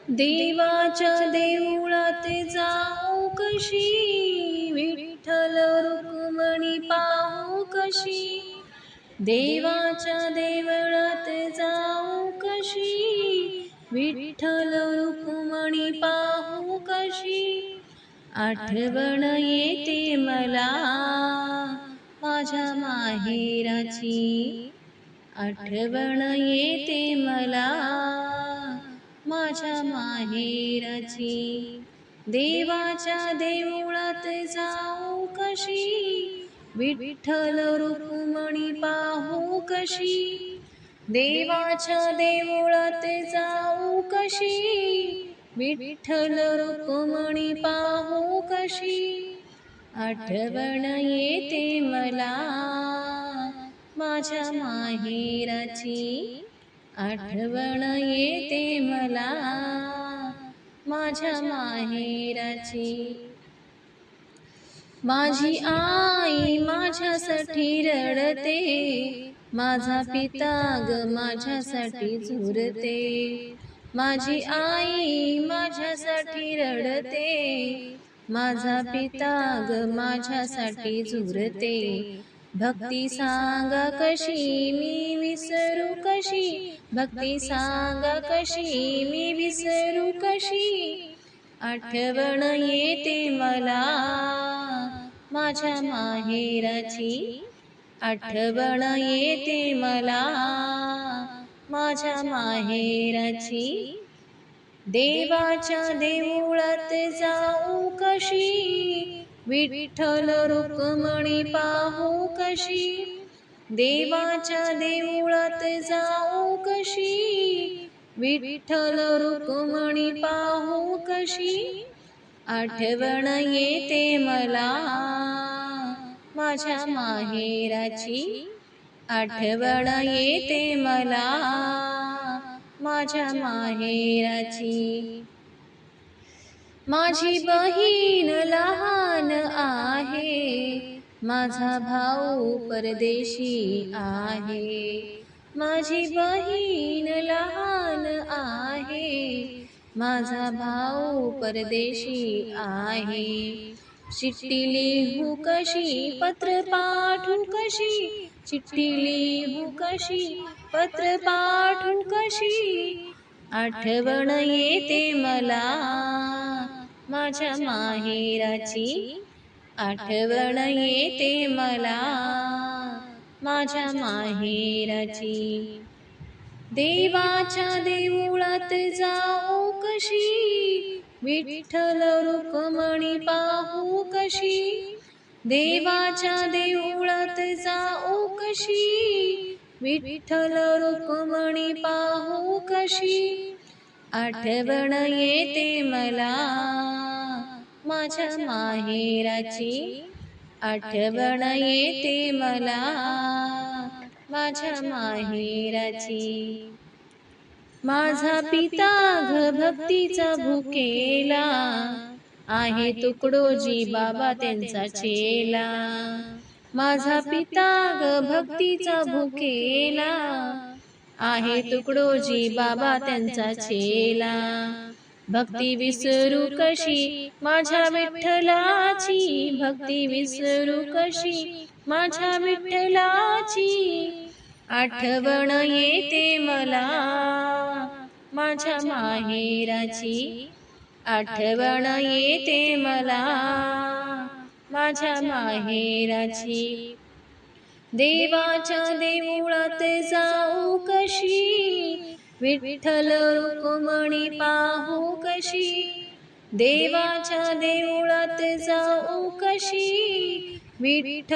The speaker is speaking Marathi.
देवाच्या देऊळात जाऊ कशी, विठ्ठल रुक्मिणी पाहू कशी. देवाच्या देवळात जाऊ कशी, विठ्ठल रुक्मिणी पाहू कशी. आठवण येते मला माझ्या माहेराची, आठवण येते मला माझ्या माहेराची. देवाच्या देऊळात जाऊ कशी, विठ्ठल रुक्मिणी पाहू कशी. देवाच्या देऊळात जाऊ कशी, विठ्ठल रुक्मिणी पाहू कशी. आठवण येते मला माझ्या माहेराची, आठवण येते मला माझ्या माहेराची. माझी आई माझ्यासाठी रडते, माझा पिता ग माझ्यासाठी झुरते. माझी आई माझ्यासाठी रडते, माझा पिता ग माझ्यासाठी झुरते. भक्ती सांगा कशी मी विसरू कशी, भक्ती सांगा कशी मी विसरू कशी. आठवण येते मला माझ्या माहेराची, आठवण येते मला माझ्या माहेराची. देवाच्या देऊळात जाऊ कशी, विठ्ठल रुक्मिणी पाहू कशी. देवाच्या देऊळात जाऊ कशी, विठ्ठल रुक्मिणी पाहू कशी. आठवण येते मला माझ्या माहेराची, आठवण येते मला माझ्या माहेराची. माझी बहीण लहान आहे, माझा भाऊ परदेशी आहे. माझी बहीण लहान आहे, माझा भाऊ परदेशी आहे. चिठ्ठी लिहू कशी, पत्र पाठवू कशी, चिठ्ठी लिहू कशी, पत्र पाठवू कशी. आठवण येते मला माझ्या माहेराची, आठवण येते मला माझ्या माहेराची. देवाच्या देऊळात जाऊ कशी, विठ्ठल रुक्मिणी पाहू कशी. देवाच्या देऊळात जाऊ कशी, विठ्ठल रुक्मिणी पाहू कशी. आठवण येते मला माझ्या माहेराची, आठवण येते मला माझ्या माहेराची. माझा पिता ग भक्तीचा भुकेला आहे, तुकडोजी बाबा त्यांचा चेला. माझा पिता ग भक्तीचा भुकेला आहे, तुकडोजी बाबा त्यांचा चेला. भक्ती विसरू कशी माझ्या विठ्ठलाची, भक्ती विसरू कशी माझ्या विठ्ठलाची. आठवण येते मला माझ्या माहेराची, आठवण येते मला माझ्या माहेराची. देवाच्या देऊळात जाऊ कशी, विठ्ठल रुक्मिणी पाहू कशी. देवाच्या देऊळात जाऊ कशी, विठ्ठल